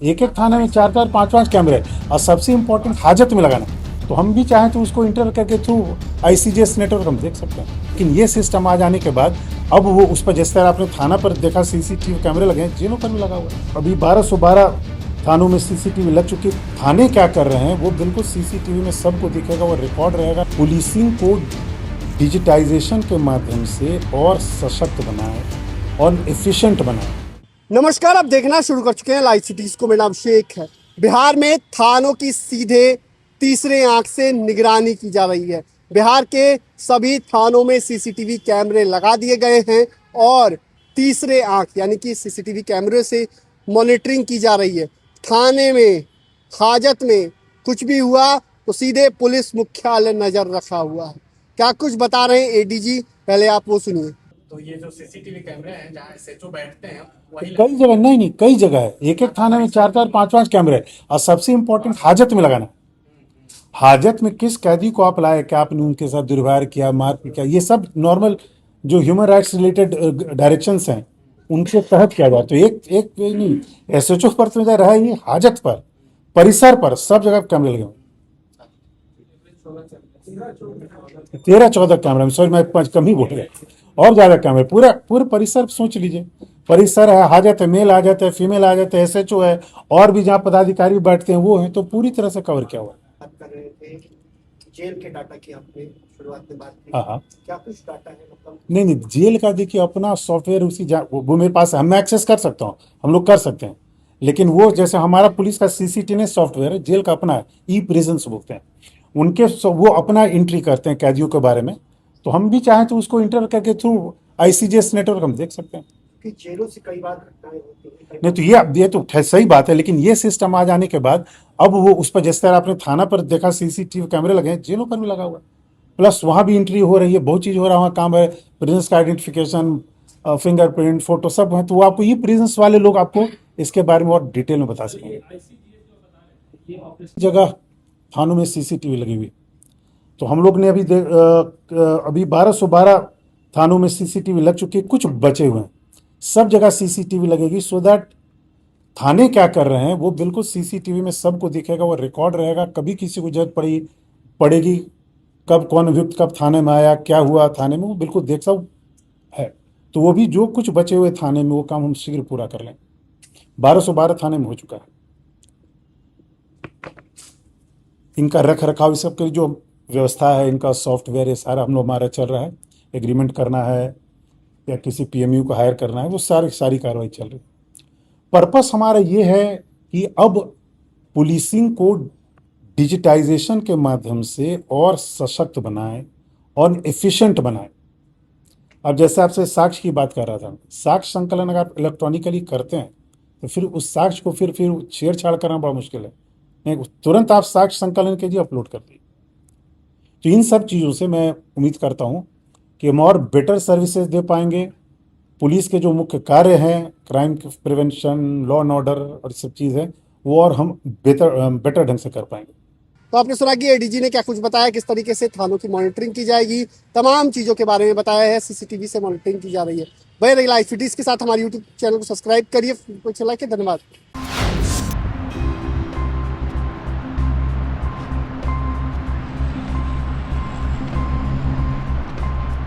एक एक थाने में 4-4 5-5 कैमरे और सबसे इम्पोर्टेंट हाजत में लगाना। तो हम भी चाहें तो उसको इंटर करके थ्रू ICGS नेटवर्क हम देख सकते हैं। लेकिन ये सिस्टम आ जाने के बाद अब वो उस पर जिस तरह आपने थाना पर देखा CCTV कैमरे लगे हैं, जेलों पर भी लगा हुआ है। अभी 1212 थानों में CCTV लग चुकी। थाने क्या कर रहे हैं वो बिल्कुल CCTV में सबको दिखेगा, वो रिकॉर्ड रहेगा। पुलिसिंग को डिजिटाइजेशन के माध्यम से और सशक्त बनाए और एफिशिएंट बनाए। नमस्कार, आप देखना शुरू कर चुके हैं लाइव सिटीज को। मेरा नाम शेख है। बिहार में थानों की सीधे तीसरे आंख से निगरानी की जा रही है। बिहार के सभी थानों में CCTV कैमरे लगा दिए गए हैं और तीसरे आंख यानी कि CCTV कैमरे से मॉनिटरिंग की जा रही है। थाने में हाजत में कुछ भी हुआ तो सीधे पुलिस मुख्यालय नजर रखा हुआ है। क्या कुछ बता रहे हैं ADG, पहले आप वो सुनिए। तो ये जो CCTV कैमरे हैं जहाँ SHO बैठते हैं वही कई जगह नहीं, कई जगह है। एक एक थाने में 4-4 5-5 कैमरे और सबसे इम्पोर्टेंट हाजत में लगाना। हाजत में किस कैदी को आप लाए, क्या आपने उनके साथ दुर्व्यवहार किया, मारपीट किया, ये सब नॉर्मल जो ह्यूमन राइट्स रिलेटेड डायरेक्शंस हैं उनके तहत किया जाए। तो एक नहीं, SHO पर तो रहा ही, हाजत पर, परिसर पर, सब जगह कैमरे लगे हुए। 13-14 कैमरा में, सॉरी मैं 5 कम ही बोल गया, और ज्यादा कैमरे पूरा पूरे परिसर सोच लीजिए। परिसर है, हाजत है, मेल आ जाता है, फीमेल आ जाता है, SHO है, और भी जहाँ पदाधिकारी बैठते हैं वो हैं, तो पूरी तरह से कवर किया हुआ। बात कर रहे थे जेल के डाटा की, आपने शुरुआत में बात की। हाँ, क्या कुछ डाटा है मतलब? नहीं, जेल का देखिए अपना सॉफ्टवेयर उसी वो मेरे पास है, मैं एक्सेस कर सकता हूँ, हम लोग कर सकते हैं। लेकिन वो जैसे हमारा पुलिस का CCTV सॉफ्टवेयर है, जेल का अपना है, E-प्रिजन्स बोलते हैं, उनके वो अपना एंट्री करते हैं कैदियों के बारे में। तो हम भी चाहें तो उसको इंटर करके थ्रू ICGS नेटवर्क हम देख सकते हैं। कि जेलों से कई बार घटनाएं होती हैं। नहीं तो ये तो सही बात है, लेकिन ये सिस्टम आ जाने के बाद अब वो उस पर जिस तरह आपने थाना पर देखा CCTV कैमरे लगे हैं, जेलों पर भी लगा हुआ है। प्लस वहाँ भी एंट्री हो रही है, बहुत चीज़ हो रहा है, वहाँ काम है, प्रेजेंस का आइडेंटिफिकेशन, फिंगरप्रिंट, फोटो सब है। तो वो आपको ये प्रेजेंस वाले लोग आपको इसके बारे में और डिटेल में बता सकेंगे। जगह थानों में CCTV लगी हुई, तो हम लोग ने अभी 1212 थानों में CCTV लग चुकी है, कुछ बचे हुए हैं, सब जगह CCTV लगेगी। सो दैट थाने क्या कर रहे हैं वो बिल्कुल CCTV में सबको दिखेगा, वो रिकॉर्ड रहेगा। कभी किसी को जरूरत पड़ेगी, कब कौन अभियुक्त कब थाने में आया, क्या हुआ थाने में, वो बिल्कुल देख सब है। तो वो भी जो कुछ बचे हुए थाने में वो काम हम शीघ्र पूरा कर लें। 1212 थाने में हो चुका है। इनका रख रखाव सब की जो व्यवस्था है, इनका सॉफ्टवेयर ये सारा हम लोग हमारा चल रहा है। एग्रीमेंट करना है या किसी PMU को हायर करना है, वो सारी कार्रवाई चल रही है। पर्पस हमारा ये है कि अब पुलिसिंग को डिजिटाइजेशन के माध्यम से और सशक्त बनाए और एफिशिएंट बनाए। अब जैसे आपसे साक्ष्य की बात कर रहा था, साक्ष्य संकलन अगर आप इलेक्ट्रॉनिकली करते हैं तो फिर उस साक्ष्य को फिर छेड़छाड़ करना बड़ा मुश्किल है। नहीं, तुरंत आप साक्ष्य संकलन कीजिए, अपलोड कर दीजिए। तो इन सब चीज़ों से मैं उम्मीद करता हूँ कि हम और बेटर सर्विसेज दे पाएंगे। पुलिस के जो मुख्य कार्य हैं, crime prevention, law and order और सब चीज़ है, वो और हम बेटर ढंग से कर पाएंगे। तो आपने सुना कि ADG ने क्या कुछ बताया, किस तरीके से थानों की मॉनिटरिंग की जाएगी, तमाम चीज़ों के बारे में बताया है। CCTV से मॉनिटरिंग की जा रही है। भाई लाइव सिटीज के साथ हमारे YouTube चैनल को सब्सक्राइब करिए। धन्यवाद।